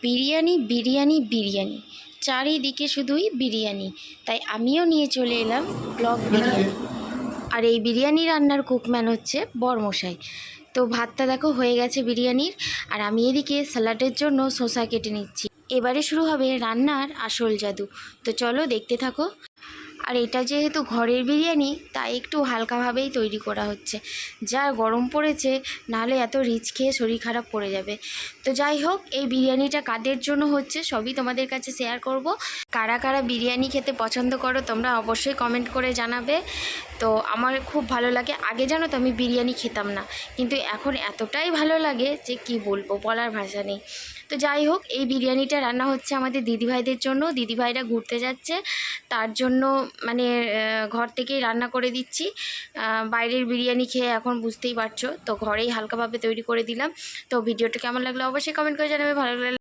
বিরিয়ানি বিরিয়ানি বিরিয়ানি, চারিদিকে শুধুই বিরিয়ানি। তাই আমিও নিয়ে চলে এলাম ব্লক বিরিয়ানি। আর এই বিরিয়ানি রান্নার কুকম্যান হচ্ছে বরমশাই। তো ভাতটা দেখো হয়ে গেছে বিরিয়ানির, আর আমি এদিকে স্যালাডের জন্য শসা কেটে নিচ্ছি। এবারে শুরু হবে রান্নার আসল জাদু, তো চলো দেখতে থাকো। আর এটা যেহেতু ঘরের বিরিয়ানি, তাই একটু হালকাভাবেই তৈরি করা হচ্ছে। যা গরম পড়েছে, নাহলে এত রিচ খেয়ে শরীর খারাপ পড়ে যাবে। তো যাই হোক, এই বিরিয়ানিটা কাদের জন্য হচ্ছে সবই তোমাদের কাছে শেয়ার করব। কারা কারা বিরিয়ানি খেতে পছন্দ করো তোমরা অবশ্যই কমেন্ট করে জানাবে। তো আমার খুব ভালো লাগে। আগে জানো তো আমি বিরিয়ানি খেতাম না, কিন্তু এখন এতটাই ভালো লাগে যে কি বলবো, বলার ভাষা নেই। তো যাই হোক, এই বিরিয়ানিটা রান্না হচ্ছে আমাদের দিদিভাইদের জন্য। দিদিভাইরা ঘুরতে যাচ্ছে, তার জন্য মানে ঘর থেকেই রান্না করে দিচ্ছি। বাইরের বিরিয়ানি খেয়ে এখন বুঝতেই পারছো, তো ঘরেই হালকাভাবে তৈরি করে দিলাম। তো ভিডিওটা কেমন লাগলো অবশ্যই কমেন্ট করে জানাবে। ভালো লাগলে